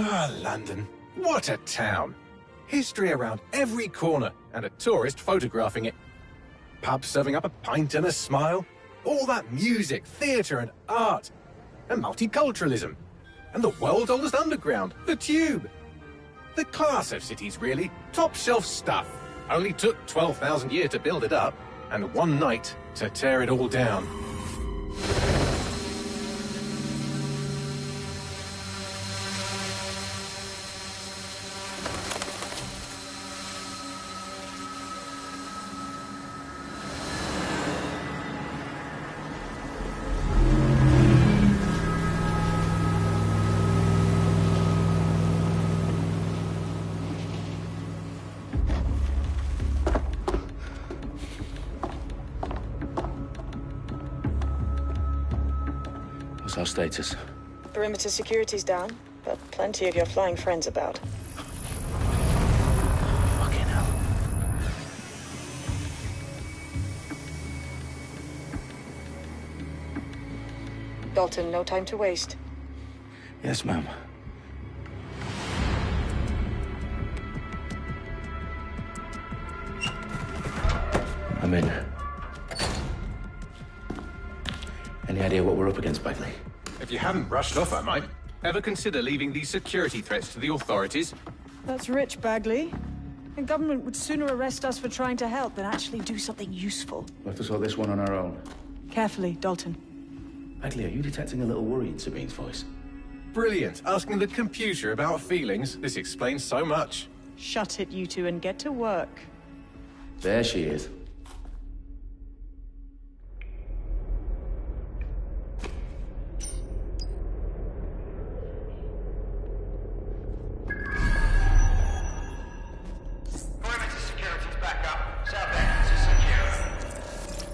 Ah, London. What a town. History around every corner, and a tourist photographing it. Pubs serving up a pint and a smile. All that music, theatre and art. And multiculturalism. And the world's oldest underground, the Tube. The class of cities, really. Top shelf stuff. Only took 12,000 years to build it up, and one night to tear it all down. What's our status? Perimeter security's down, but plenty of your flying friends about. Fucking hell. Dalton, no time to waste. Yes, ma'am. I'm in. Any idea what we're up against, Bagley? If you hadn't rushed off, I might. Ever consider leaving these security threats to the authorities? That's rich, Bagley. The government would sooner arrest us for trying to help than actually do something useful. We'll have to sort this one on our own. Carefully, Dalton. Bagley, are you detecting a little worry in Sabine's voice? Brilliant. Asking the computer about feelings. This explains so much. Shut it, you two, and get to work. There she is.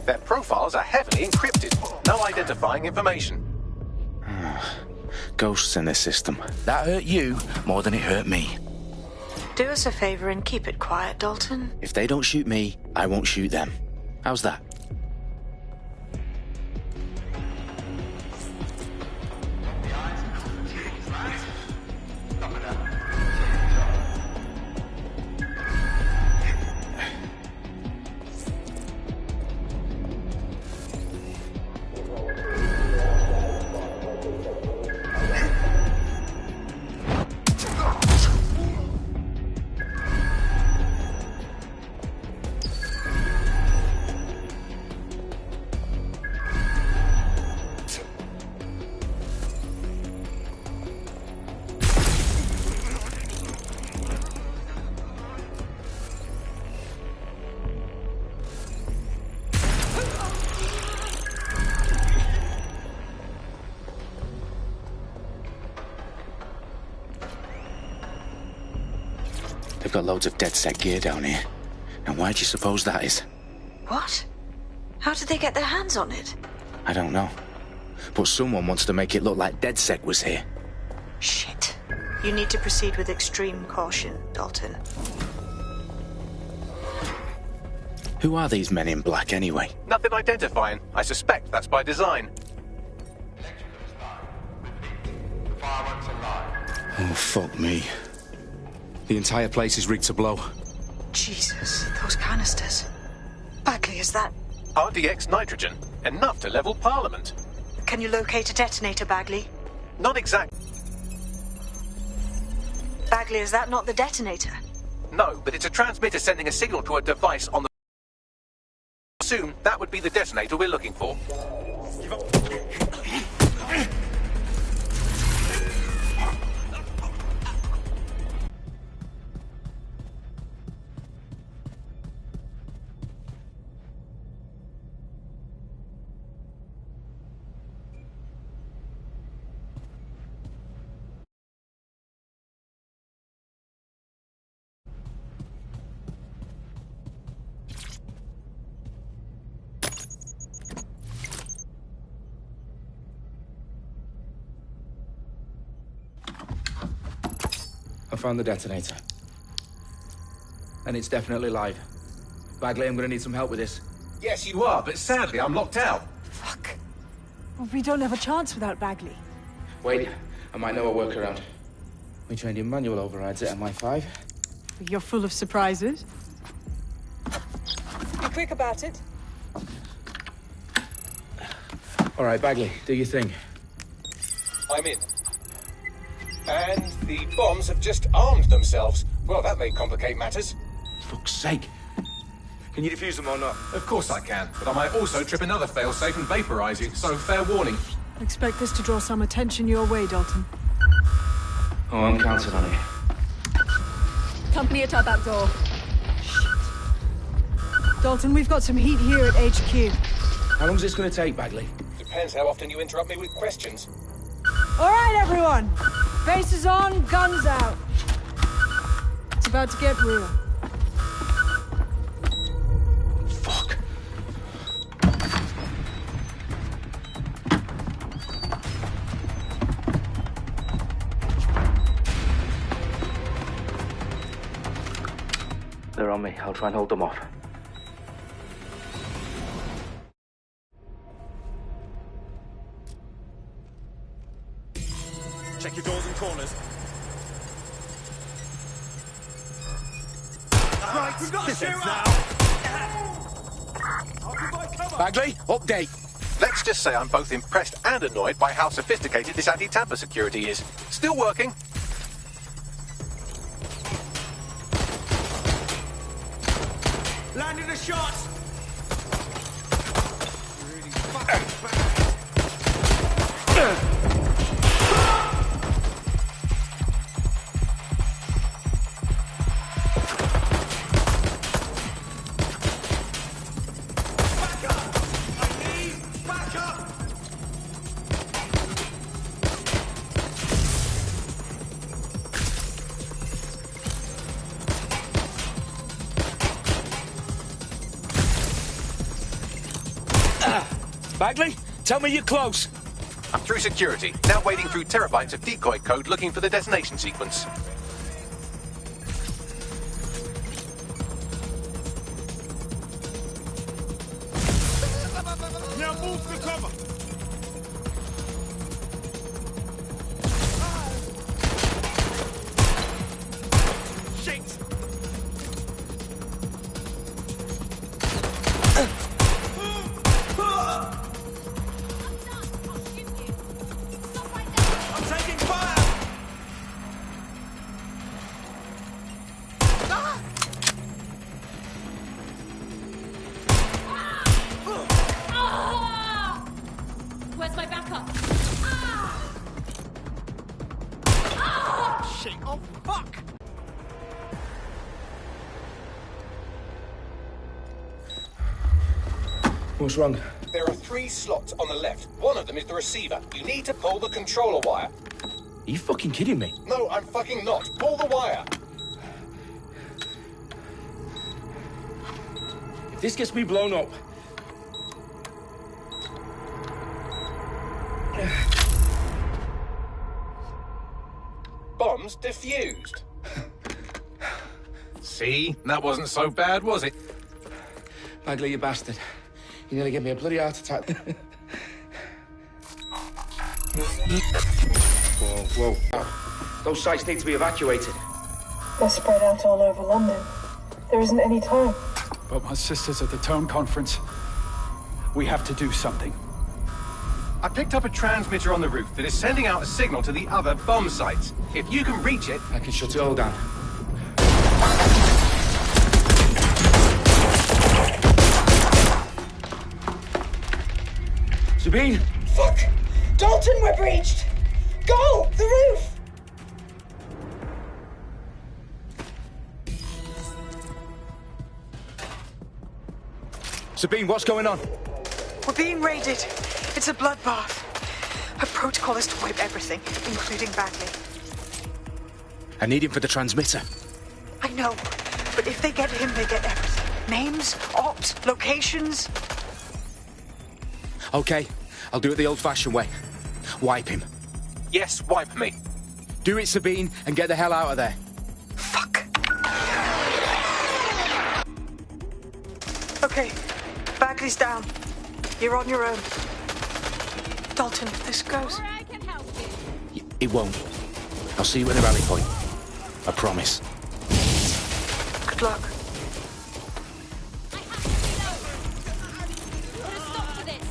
Their profiles are heavily encrypted. No identifying information. Ghosts in this system. That hurt you more than it hurt me. Do us a favor and keep it quiet, Dalton. If they don't shoot me, I won't shoot them. How's that? They've got loads of dead-set gear down here. Now, why do you suppose that is? What? How did they get their hands on it? I don't know. But someone wants to make it look like DedSec was here. Shit. You need to proceed with extreme caution, Dalton. Who are these men in black, anyway? Nothing identifying. I suspect that's by design. Oh, fuck me. The entire place is rigged to blow. Jesus, those canisters. Bagley, is that... RDX nitrogen. Enough to level Parliament. Can you locate a detonator, Bagley? Not exact. Bagley, is that not the detonator? No, but it's a transmitter sending a signal to a device on the... Assume that would be the detonator we're looking for. I found the detonator. And it's definitely live. Bagley, I'm gonna need some help with this. Yes, you are, but sadly I'm locked out. Fuck. Well, we don't have a chance without Bagley. Wait, I might know a workaround. We trained in manual overrides at MI5. You're full of surprises. Be quick about it. All right, Bagley, do your thing. I'm in. And the bombs have just armed themselves. Well, that may complicate matters. Fuck's sake. Can you defuse them or not? Of course I can, but I might also trip another failsafe and vaporize you, so fair warning. Expect this to draw some attention your way, Dalton. Oh, I'm counting on it. Company at our back door. Dalton, we've got some heat here at HQ. How long's this going to take, Bagley? Depends how often you interrupt me with questions. All right, everyone. Faces on, guns out. It's about to get real. Fuck. They're on me. I'll try and hold them off. Check your doors and corners. Right, we've got a shooter now. Bagley, update. Let's just say I'm both impressed and annoyed by how sophisticated this anti-tamper security is. Still working. Landed a shot. Bagley, tell me you're close. I'm through security, now wading through terabytes of decoy code looking for the detonation sequence. Now move for cover. Shit. I'm taking fire. Where's my backup? Shit. Oh, fuck. What's wrong? There are 3 slots on the left. One of them is the receiver. You need to pull the controller wire. Are you fucking kidding me? No, I'm fucking not. Pull the wire. If this gets me blown up... Bombs defused. See? That wasn't so bad, was it? Bagley, you bastard. You nearly gave me a bloody heart attack. Whoa. Those sites need to be evacuated. They're spread out all over London. There isn't any time. But my sister's at the Tone Conference. We have to do something. I picked up a transmitter on the roof that is sending out a signal to the other bomb sites. If you can reach it... I can shut it all down. Sabine! Fuck! Dalton, we're breached! Go! The roof! Sabine, what's going on? We're being raided. It's a bloodbath. Her protocol is to wipe everything, including Bagley. I need him for the transmitter. I know, but if they get him, they get everything. Names, ops, locations. Okay, I'll do it the old-fashioned way. Wipe him. Yes, wipe me. Do it, Sabine, and get the hell out of there. Fuck. Okay, Bagley's down. You're on your own. Dalton, if this goes... Or I can help you. It won't. I'll see you at the rally point. I promise. Good luck. I have to reload. Put a stop to this.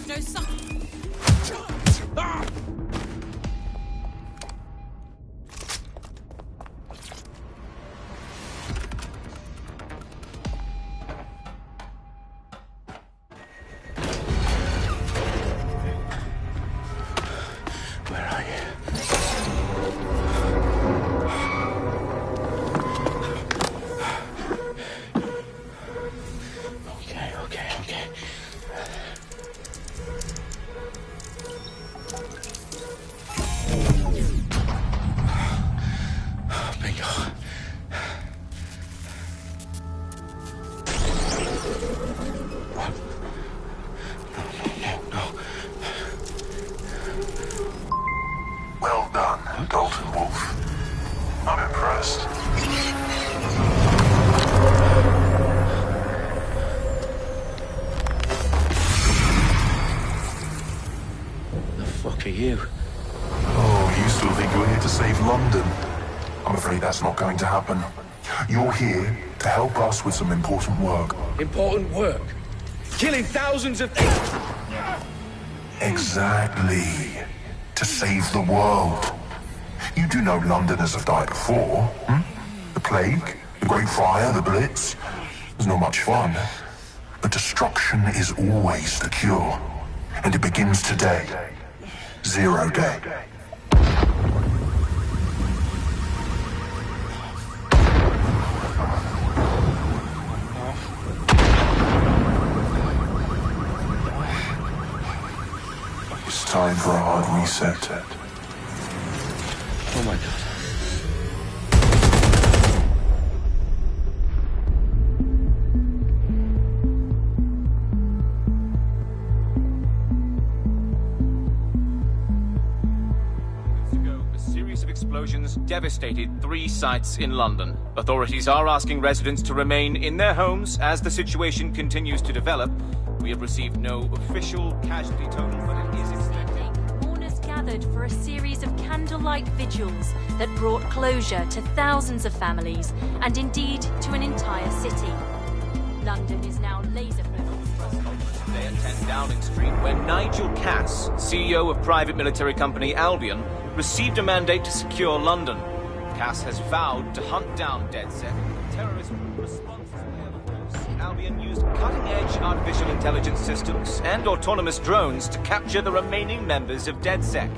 No, some. Where are you? Okay. Bingo. No. Well done, Dalton Wolf. I'm impressed. The fuck are you? Oh, you still think you're here to save London? I'm afraid that's not going to happen. You're here to help us with some important work. Important work. Killing thousands of people. Exactly. To save the world. You do know Londoners have died before, hmm? The Plague, the Great Fire, the Blitz. It's not much fun. But destruction is always the cure. And it begins today. 0 day. It's time for a hard reset. Oh my god. A series of explosions devastated 3 sites in London. Authorities are asking residents to remain in their homes as the situation continues to develop. We have received no official casualty total, but it is expected. Mourners gathered for a series of candlelight vigils that brought closure to thousands of families and indeed to an entire city. London is now laser-focused. Today at 10 Downing Street, where Nigel Cass, CEO of private military company Albion, received a mandate to secure London. Cass has vowed to hunt down DedSec. Terrorist response Albion used cutting-edge artificial intelligence systems and autonomous drones to capture the remaining members of DedSec.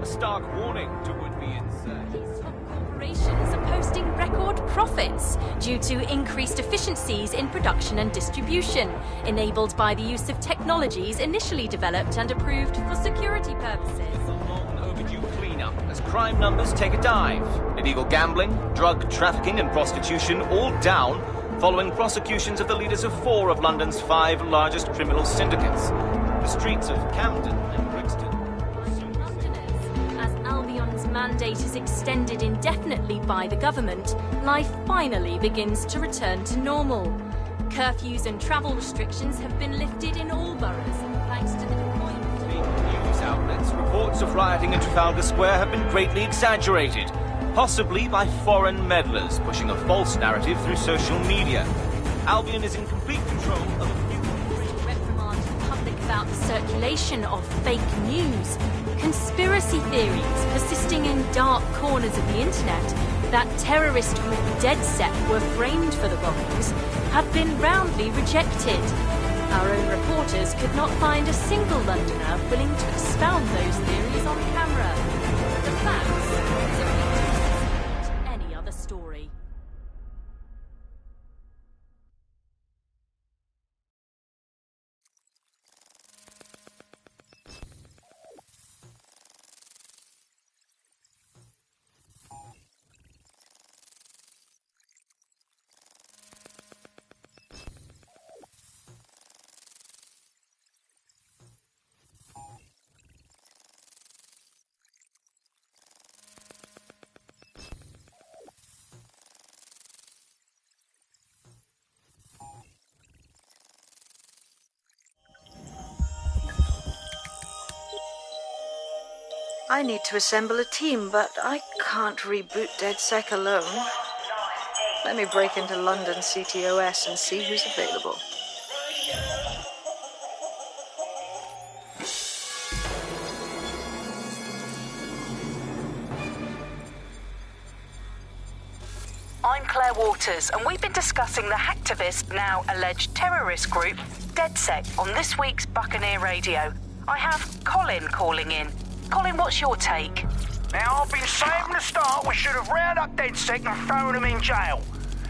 A stark warning to would-be insurgents. These top corporations are posting record profits due to increased efficiencies in production and distribution, enabled by the use of technologies initially developed and approved for security purposes. A long overdue cleanup as crime numbers take a dive. Illegal gambling, drug trafficking and prostitution all down following prosecutions of the leaders of 4 of London's 5 largest criminal syndicates. The streets of Camden and Brixton. Londoners, as Albion's mandate is extended indefinitely by the government, life finally begins to return to normal. Curfews and travel restrictions have been lifted in all boroughs, thanks to the deployment of News outlets, reports of rioting in Trafalgar Square have been greatly exaggerated, possibly by foreign meddlers pushing a false narrative through social media. Albion is in complete control of a few... reprimand the public about the circulation of fake news, conspiracy theories persisting in dark corners of the internet that terrorist group DedSec were framed for the bombings have been roundly rejected. Our own reporters could not find a single Londoner willing to expound those theories on camera. The facts simply any other story. I need to assemble a team, but I can't reboot DedSec alone. Let me break into London CTOS and see who's available. I'm Claire Waters, and we've been discussing the hacktivist, now alleged terrorist group, DedSec, on this week's Buccaneer Radio. I have Colin calling in. Colin, what's your take? Now, I've been saying from the start we should have rounded up DedSec and thrown them in jail.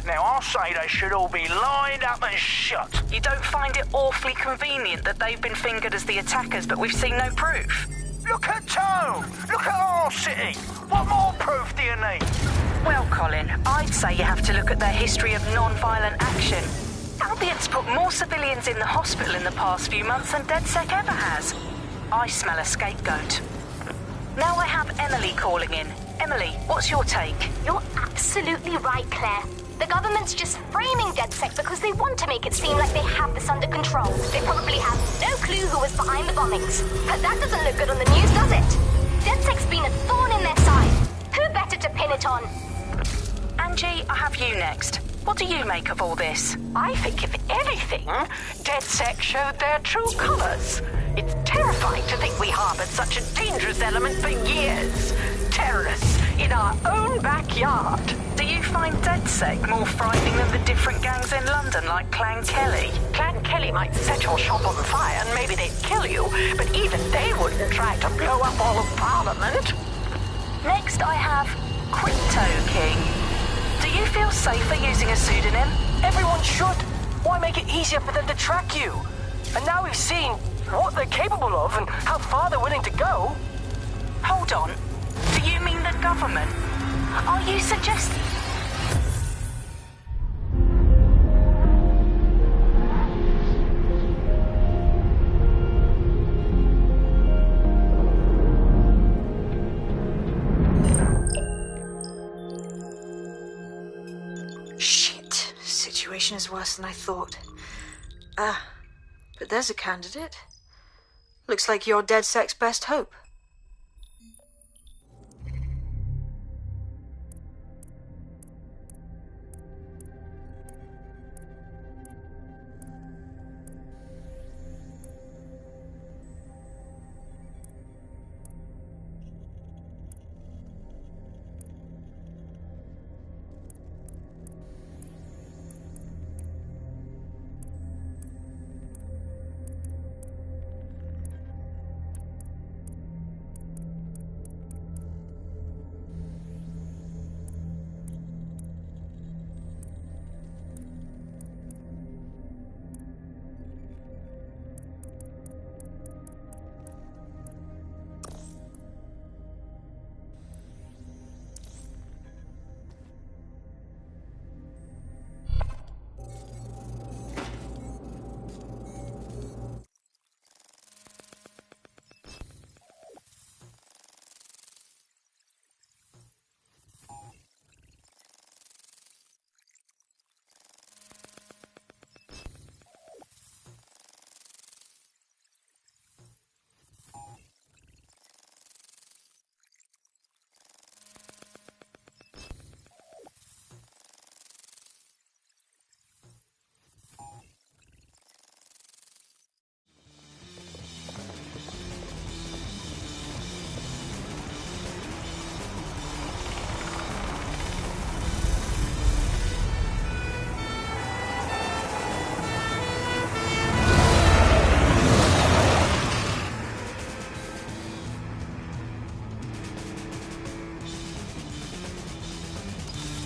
Now, I'll say they should all be lined up and shot. You don't find it awfully convenient that they've been fingered as the attackers, but we've seen no proof? Look at Tone! Look at our city! What more proof do you need? Well, Colin, I'd say you have to look at their history of non-violent action. Albion's put more civilians in the hospital in the past few months than DedSec ever has. I smell a scapegoat. Now I have Emily calling in. Emily, what's your take? You're absolutely right, Claire. The government's just framing DedSec because they want to make it seem like they have this under control. They probably have no clue who was behind the bombings. But that doesn't look good on the news, does it? DedSec's been a thorn in their side. Who better to pin it on? Angie, I have you next. What do you make of all this? I think, if anything, DedSec showed their true colours. It's terrifying to think we harboured such a dangerous element for years. Terrorists in our own backyard. Do you find DedSec more frightening than the different gangs in London, like Clan Kelly? Clan Kelly might set your shop on fire and maybe they'd kill you, but even they wouldn't try to blow up all of Parliament. Next I have Crypto King. Do you feel safer using a pseudonym? Everyone should. Why make it easier for them to track you? And now we've seen what they're capable of and how far they're willing to go. Hold on. Do you mean the government? Are you suggesting... Shit. Situation is worse than I thought. But there's a candidate. Looks like you're DedSec's best hope.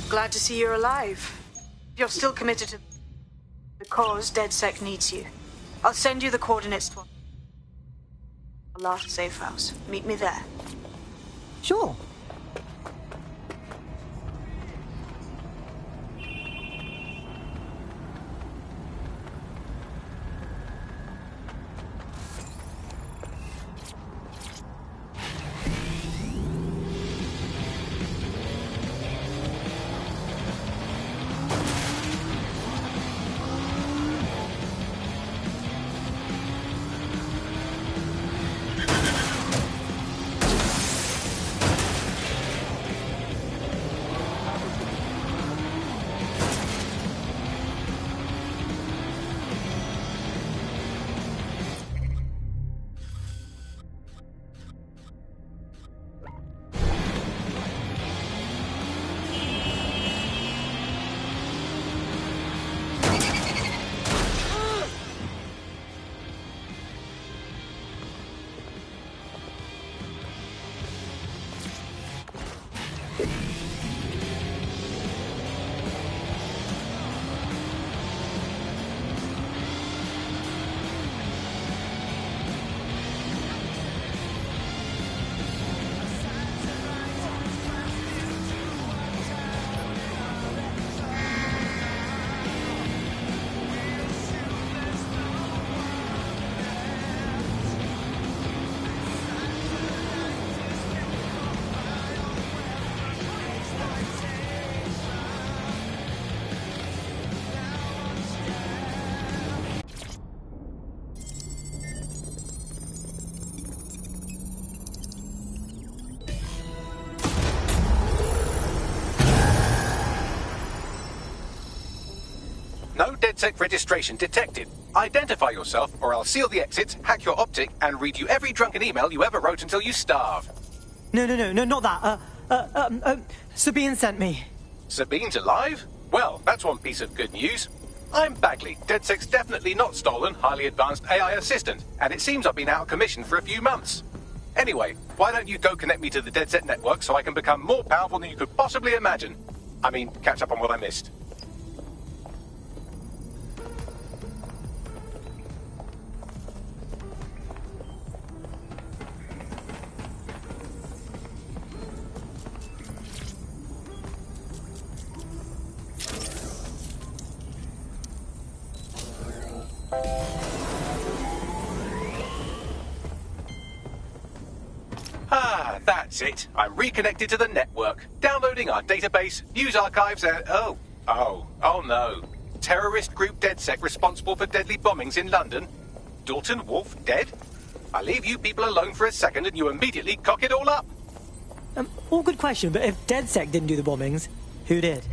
Glad to see you're alive. You're still committed to the cause. DedSec needs you. I'll send you the coordinates to our last safe house. Meet me there. Sure. DedSec registration detected. Identify yourself, or I'll seal the exits, hack your optic, and read you every drunken email you ever wrote until you starve. No, not that. Sabine sent me. Sabine's alive? Well, that's one piece of good news. I'm Bagley, DedSec's definitely not stolen, highly advanced AI assistant, and it seems I've been out of commission for a few months. Anyway, why don't you go connect me to the DedSec network so I can become more powerful than you could possibly imagine? I mean, catch up on what I missed. That's it. I'm reconnected to the network, downloading our database, news archives, and oh no. Terrorist group DedSec responsible for deadly bombings in London? Dalton Wolf dead? I leave you people alone for a second and you immediately cock it all up. All good question, but if DedSec didn't do the bombings, who did?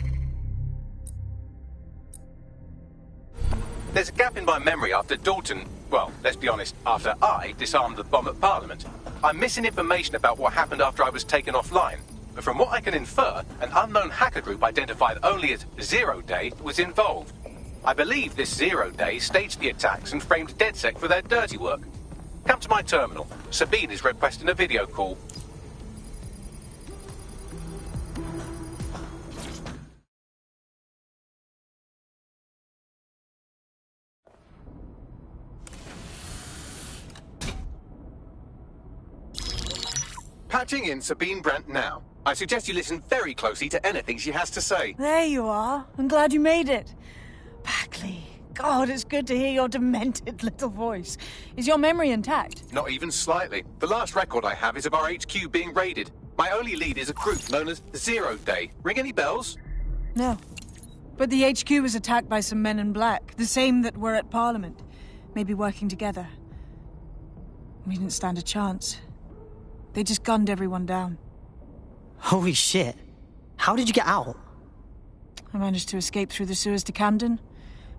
There's a gap in my memory after Dalton, well, let's be honest, after I disarmed the bomb at Parliament. I'm missing information about what happened after I was taken offline. But from what I can infer, an unknown hacker group identified only as Zero Day was involved. I believe this Zero Day staged the attacks and framed DedSec for their dirty work. Come to my terminal. Sabine is requesting a video call. Patching in Sabine Brandt now. I suggest you listen very closely to anything she has to say. There you are. I'm glad you made it. Bagley, God, it's good to hear your demented little voice. Is your memory intact? Not even slightly. The last record I have is of our HQ being raided. My only lead is a group known as Zero Day. Ring any bells? No. But the HQ was attacked by some men in black, the same that were at Parliament. Maybe working together. We didn't stand a chance. They just gunned everyone down. Holy shit. How did you get out? I managed to escape through the sewers to Camden.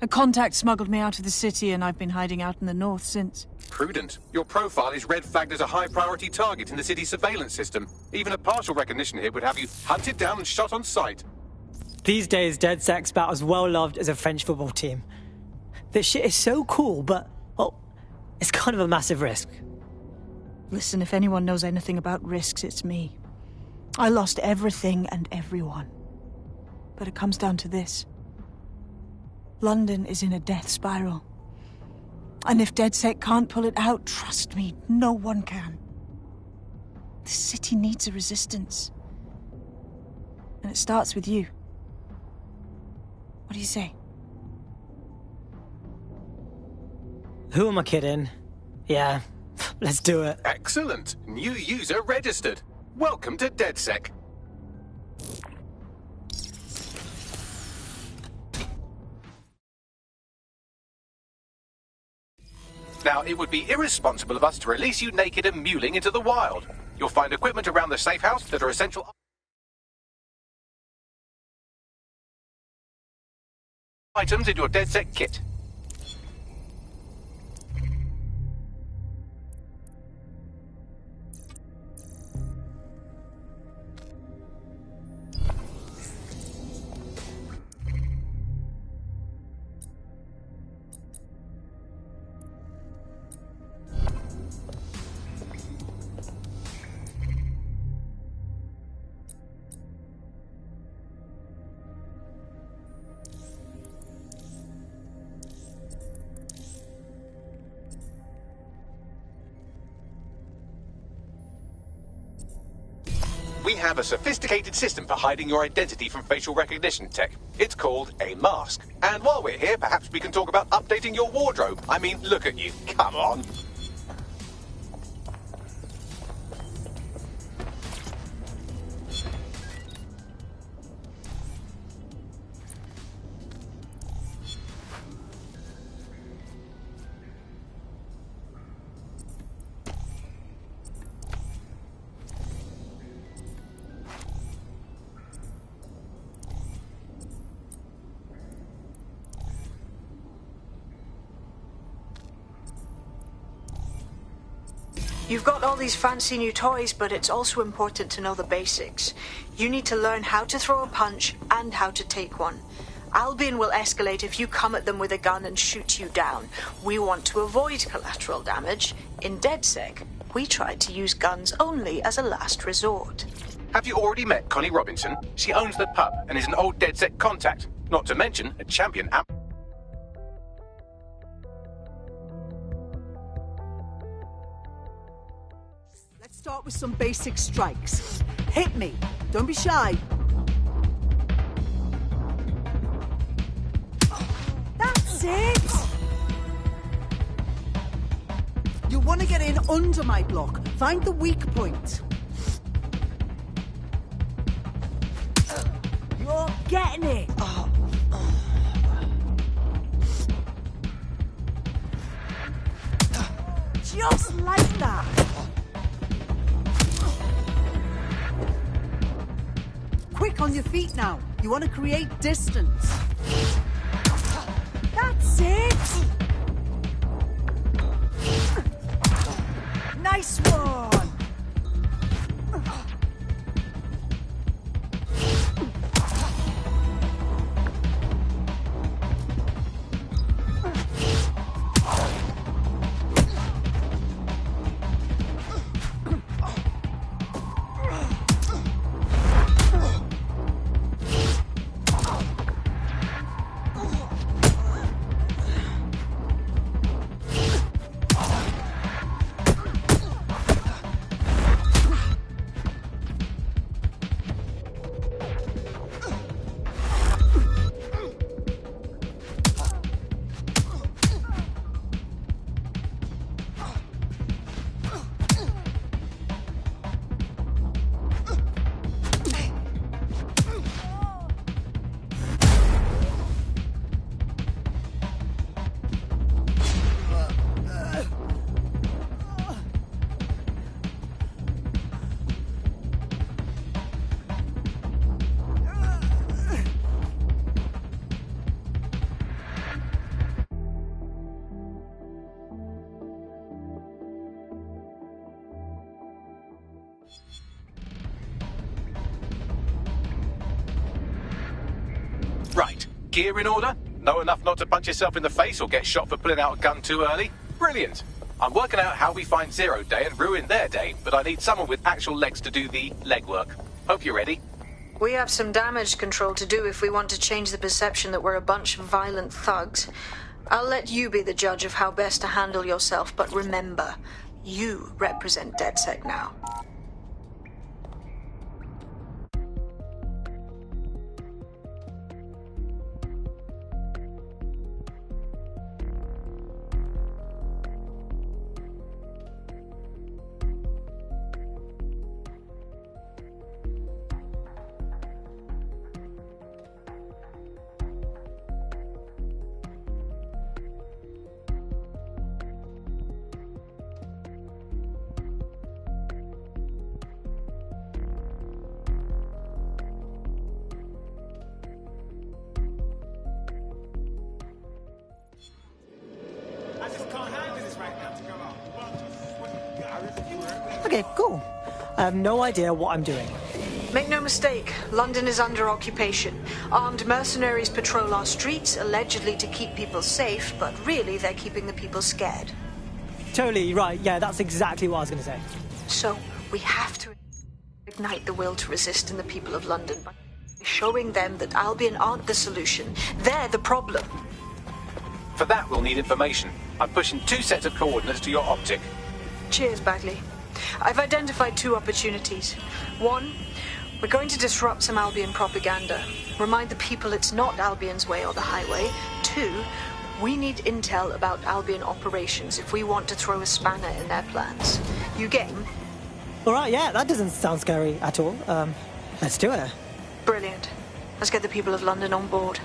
A contact smuggled me out of the city, and I've been hiding out in the north since. Prudent. Your profile is red flagged as a high-priority target in the city's surveillance system. Even a partial recognition here would have you hunted down and shot on sight. These days, DedSec's about as well loved as a French football team. This shit is so cool, but, well, it's kind of a massive risk. Listen, if anyone knows anything about risks, it's me. I lost everything and everyone. But it comes down to this. London is in a death spiral. And if DedSec can't pull it out, trust me, no one can. This city needs a resistance. And it starts with you. What do you say? Who am I kidding? Yeah, let's do it. Excellent. New user registered. Welcome to DedSec. Now, it would be irresponsible of us to release you naked and mewling into the wild. You'll find equipment around the safe house that are essential items in your DedSec kit. We have a sophisticated system for hiding your identity from facial recognition tech. It's called a mask. And while we're here, perhaps we can talk about updating your wardrobe. I mean, look at you. Come on. You've got all these fancy new toys, but it's also important to know the basics. You need to learn how to throw a punch and how to take one. Albion will escalate if you come at them with a gun and shoot you down. We want to avoid collateral damage. In DedSec, we tried to use guns only as a last resort. Have you already met Connie Robinson? She owns the pub and is an old DedSec contact, not to mention a champion amp. Let's start with some basic strikes. Hit me. Don't be shy. That's it! You want to get in under my block. Find the weak point. You're getting it! Just like that. Quick on your feet now. You want to create distance. That's it! Nice one! Right, gear in order? Know enough not to punch yourself in the face or get shot for pulling out a gun too early? Brilliant! I'm working out how we find Zero Day and ruin their day, but I need someone with actual legs to do the legwork. Hope you're ready. We have some damage control to do if we want to change the perception that we're a bunch of violent thugs. I'll let you be the judge of how best to handle yourself, but remember, you represent DedSec now. Okay, cool. I have no idea what I'm doing. Make no mistake, London is under occupation. Armed mercenaries patrol our streets, allegedly to keep people safe, but really they're keeping the people scared. Totally right, yeah, that's exactly what I was going to say. So, we have to ignite the will to resist in the people of London by showing them that Albion aren't the solution, they're the problem. For that, we'll need information. I'm pushing 2 sets of coordinates to your optic. Cheers, Bagley. I've identified 2 opportunities. 1, we're going to disrupt some Albion propaganda. Remind the people it's not Albion's way or the highway. 2, we need intel about Albion operations if we want to throw a spanner in their plans. You game? Alright, yeah, that doesn't sound scary at all. Let's do it. Brilliant. Let's get the people of London on board.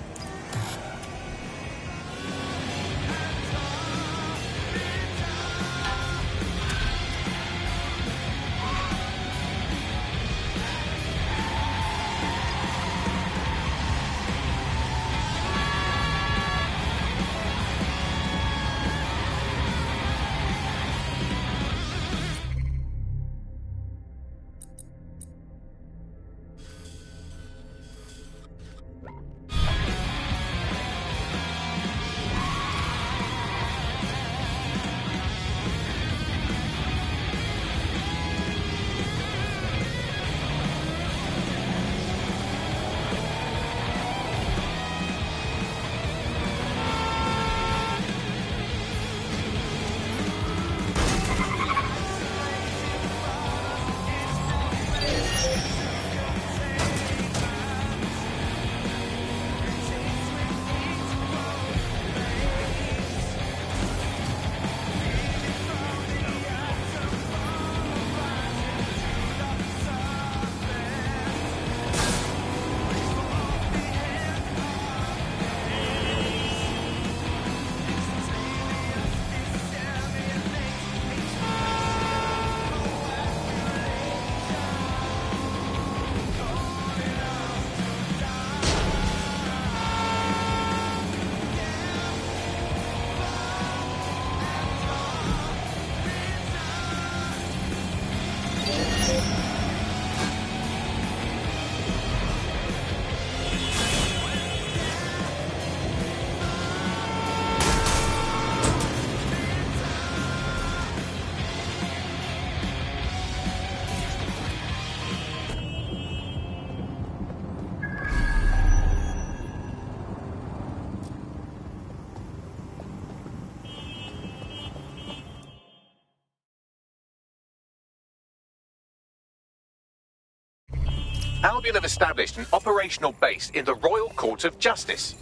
Albion have established an operational base in the Royal Court of Justice.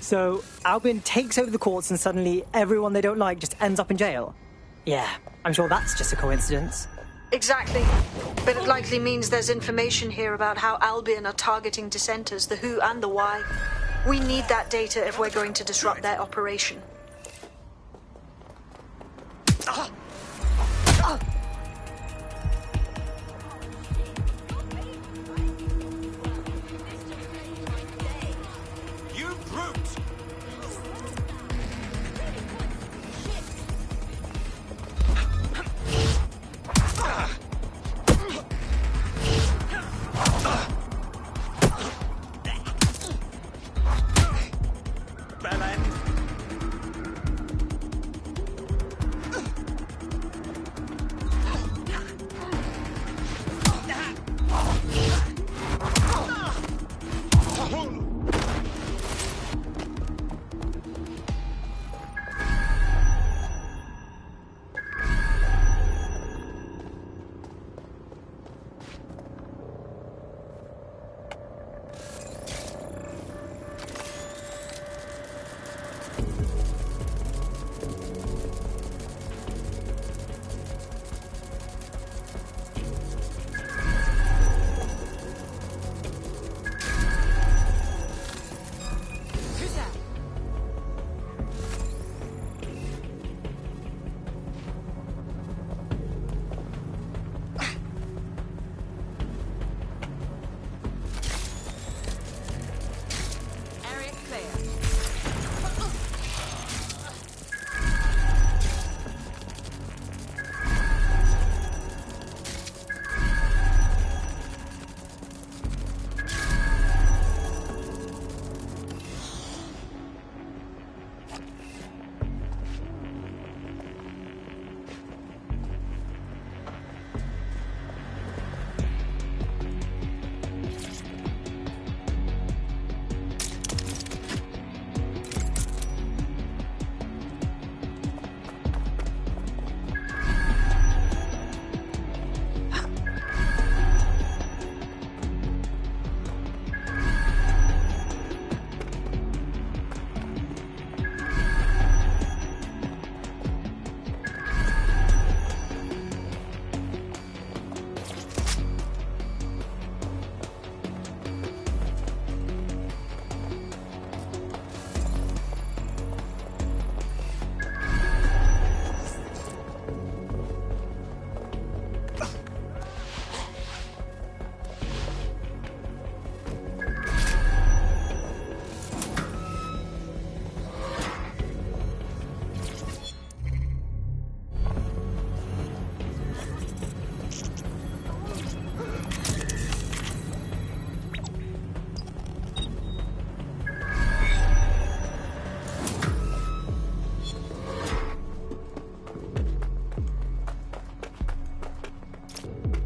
So, Albion takes over the courts and suddenly everyone they don't like just ends up in jail? Yeah, I'm sure that's just a coincidence. Exactly. But it likely means there's information here about how Albion are targeting dissenters, the who and the why. We need that data if we're going to disrupt their operation. You brute! Bell end.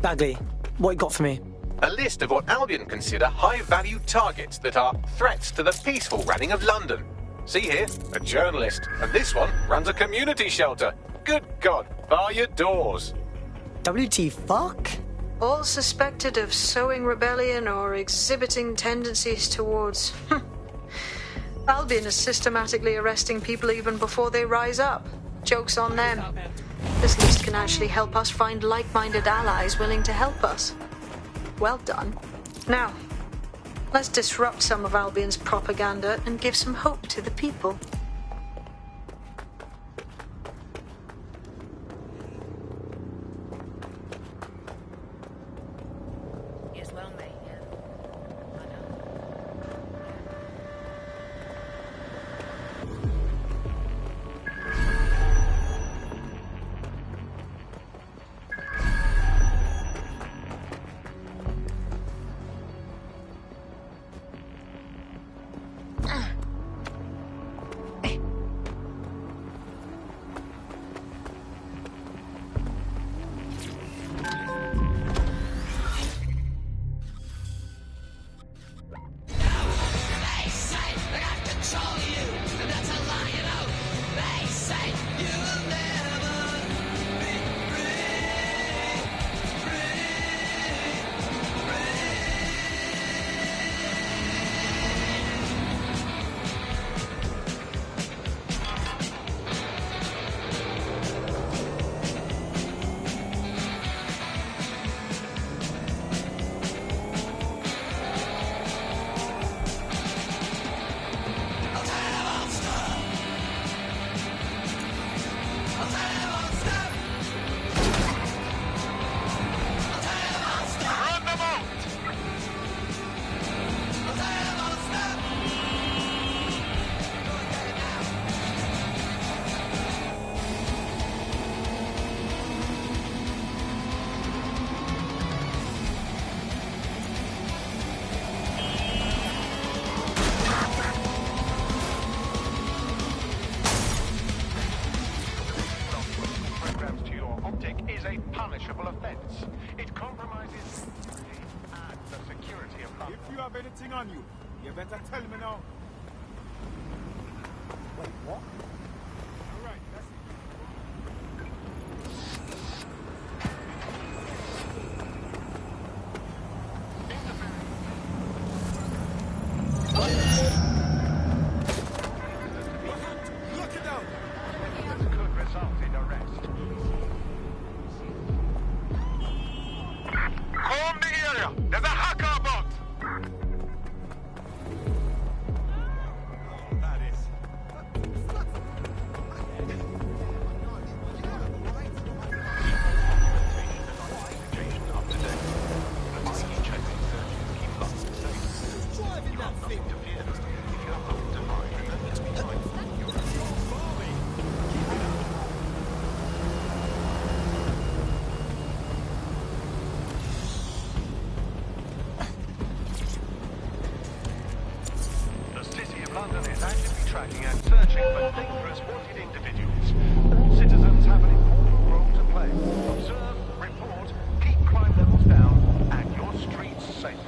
Bagley, what you got for me? A list of what Albion consider high-value targets that are threats to the peaceful running of London. See here, a journalist, and this one runs a community shelter. Good God, bar your doors. WT fuck? All suspected of sowing rebellion or exhibiting tendencies towards... Albion is systematically arresting people even before they rise up. Joke's on them. This list can actually help us find like-minded allies willing to help us. Well done. Now, let's disrupt some of Albion's propaganda and give some hope to the people. Yes, well, mate, yeah. I know. strike is a punishable offence. It compromises and the security of London. If you have anything on you, you better tell me now. Wait, what? All right, that's Look it down. This could result in arrest. Calm the area. There's a hacker bot. That is. driving that thing. The City of London is actively tracking and searching for dangerous wanted individuals. All citizens have an important role to play. Observe, report, keep crime levels down, and your streets safe.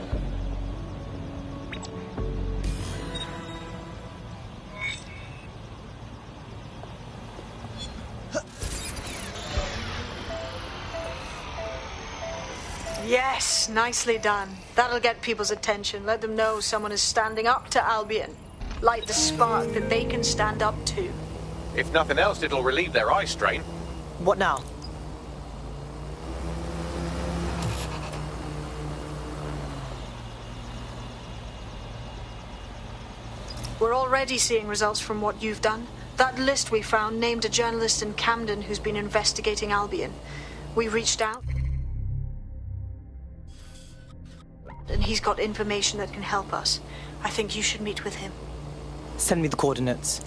Yes, nicely done. That'll get people's attention. Let them know someone is standing up to Albion. Light the spark that they can stand up to. If nothing else, it'll relieve their eye strain. What now? We're already seeing results from what you've done. That list we found named a journalist in Camden who's been investigating Albion. We reached out, and he's got information that can help us. I think you should meet with him. Send me the coordinates.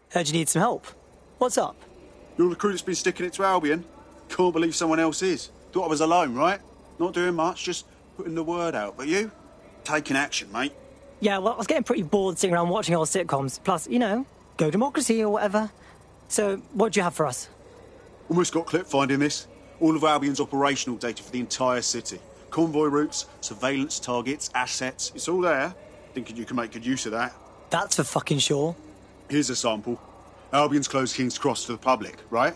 Heard you need some help. What's up? You're the crew that's been sticking it to Albion? Can't believe someone else is. Thought I was alone, right? Not doing much, just putting the word out. But you? Taking action, mate. Yeah, well, I was getting pretty bored sitting around watching old sitcoms. Plus, you know, go democracy or whatever. So, what do you have for us? Almost got clip finding this. All of Albion's operational data for the entire city. Convoy routes, surveillance targets, assets. It's all there. Thinking you can make good use of that. That's for fucking sure. Here's a sample. Albion's closed King's Cross to the public, right?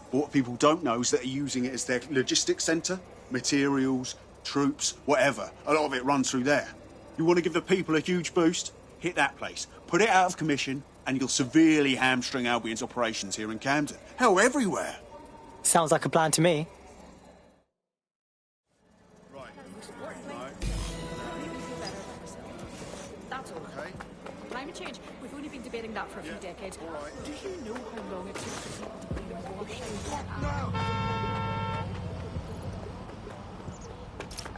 But what people don't know is that they're using it as their logistics centre. Materials, troops, whatever. A lot of it runs through there. You want to give the people a huge boost? Hit that place. Put it out of commission, and you'll severely hamstring Albion's operations here in Camden. Hell, everywhere. Sounds like a plan to me. That's okay. Climate change, we've only been debating that for a few decades. Do you know how long it took for people to clean wash out?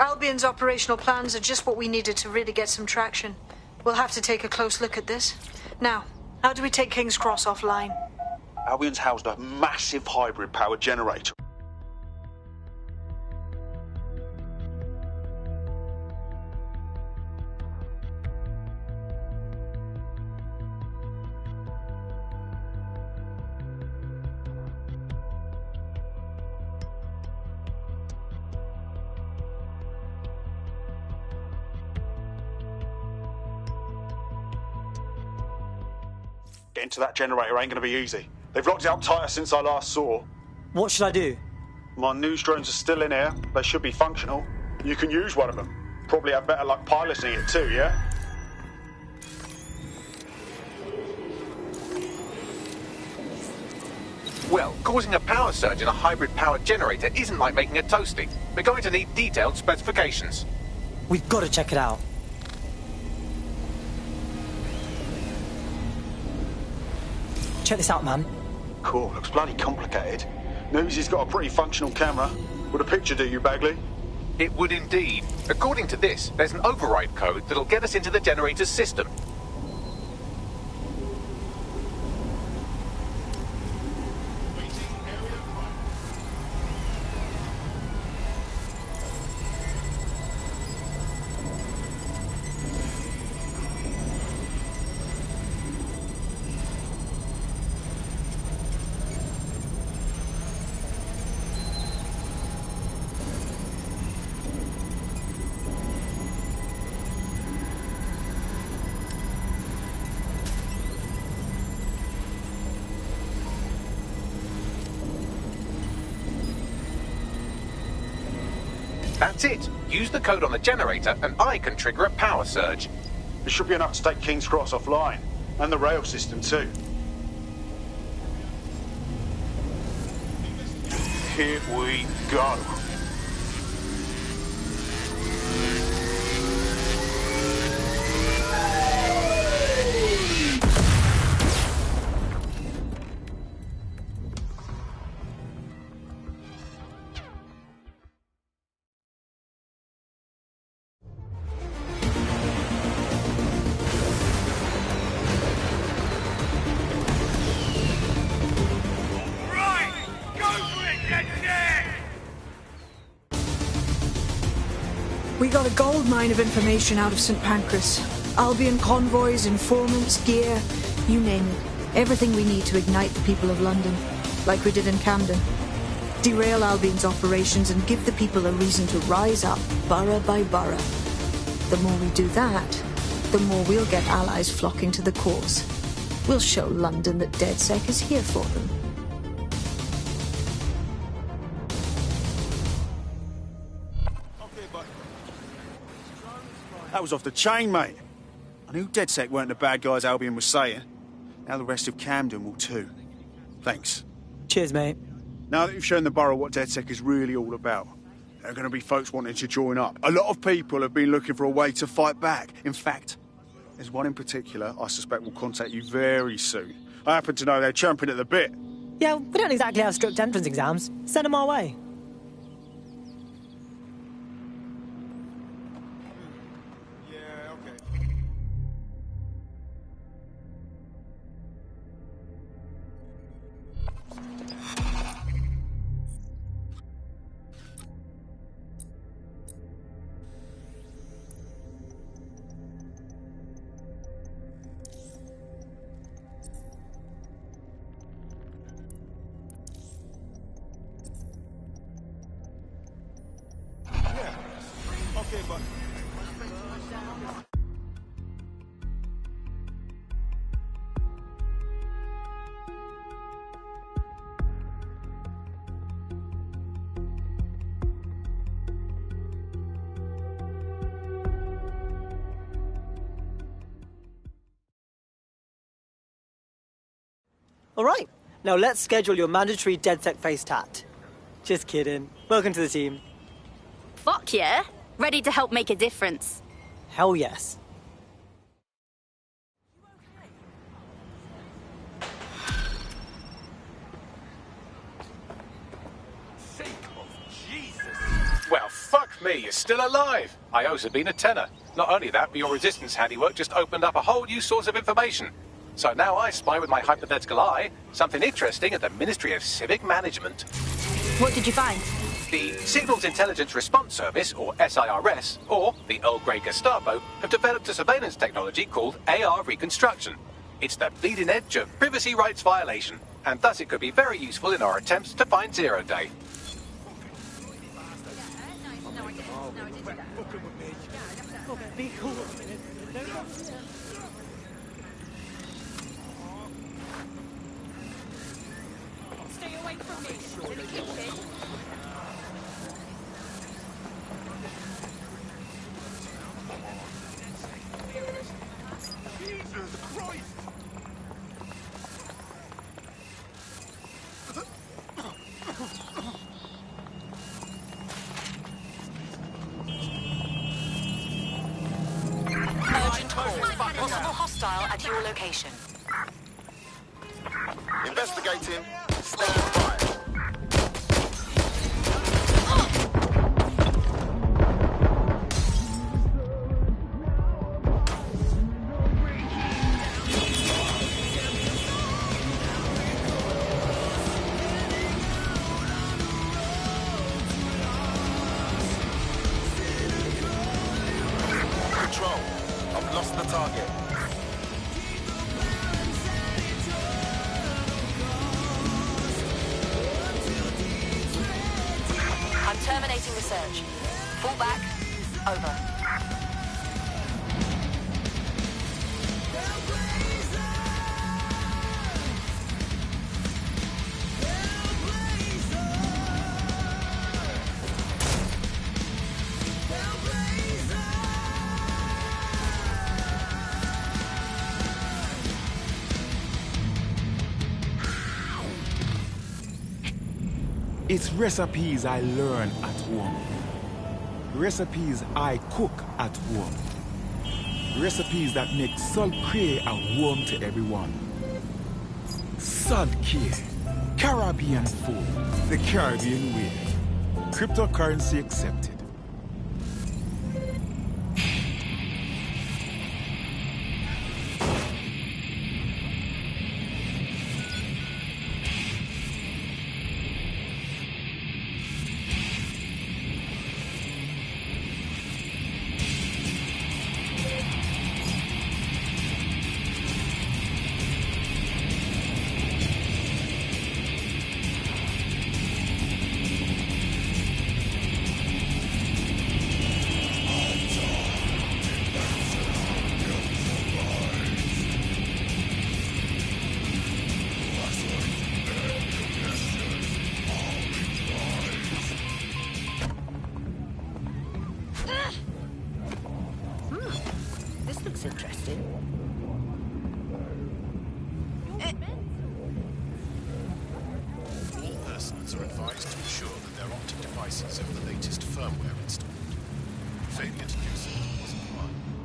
Albion's operational plans are just what we needed to really get some traction. We'll have to take a close look at this. Now, how do we take King's Cross offline? Albion's housed a massive hybrid power generator. Getting to that generator ain't going to be easy. They've locked it up tighter since I last saw. What should I do? My news drones are still in here. They should be functional. You can use one of them. Probably have better luck piloting it too, yeah? Well, causing a power surge in a hybrid power generator isn't like making a toasty. We're going to need detailed specifications. We've got to check it out. Check this out, man. Cool, looks bloody complicated. Newsy's got a pretty functional camera. Would a picture do you, Bagley? It would indeed. According to this, there's an override code that'll get us into the generator's system. That's it. Use the code on the generator and I can trigger a power surge. It should be enough to take King's Cross offline. And the rail system too. Here we go. We got a gold mine of information out of St. Pancras. Albion convoys, informants, gear, you name it. Everything we need to ignite the people of London, like we did in Camden. Derail Albion's operations and give the people a reason to rise up, borough by borough. The more we do that, the more we'll get allies flocking to the cause. We'll show London that DedSec is here for them. That was off the chain, mate. I knew DedSec weren't the bad guys Albion was saying. Now the rest of Camden will too. Thanks. Cheers, mate. Now that you've shown the borough what DedSec is really all about, there are going to be folks wanting to join up. A lot of people have been looking for a way to fight back. In fact, there's one in particular I suspect will contact you very soon. I happen to know they're champing at the bit. Yeah, we don't exactly have strict entrance exams. Send them our way. All right, now let's schedule your mandatory DedSec face tat. Just kidding. Welcome to the team. Fuck yeah. Ready to help make a difference. Hell yes. Well, fuck me, you're still alive. I owe Sabine a tenner. Not only that, but your resistance handiwork just opened up a whole new source of information. So now I spy with my hypothetical eye something interesting at the Ministry of Civic Management. What did you find? The Signals Intelligence Response Service, or SIRS, or the Earl Grey Gestapo, have developed a surveillance technology called AR Reconstruction. It's the bleeding edge of privacy rights violation, and thus it could be very useful in our attempts to find Zero Day. Be cool. Stay away from me. To the kitchen. Jesus Christ! Urgent call. Possible hostile at your location. Investigating. Stand by. Control. I've lost the target. I'm terminating the search. Fall back. Over. It's recipes I learn at home. Recipes I cook at home. Recipes that make Salt Cray a home to everyone. Salt Cray, Caribbean food, the Caribbean way. Cryptocurrency accepted. This looks interesting. All persons are advised to ensure that their optic devices have the latest firmware installed. Failure to do so is a crime.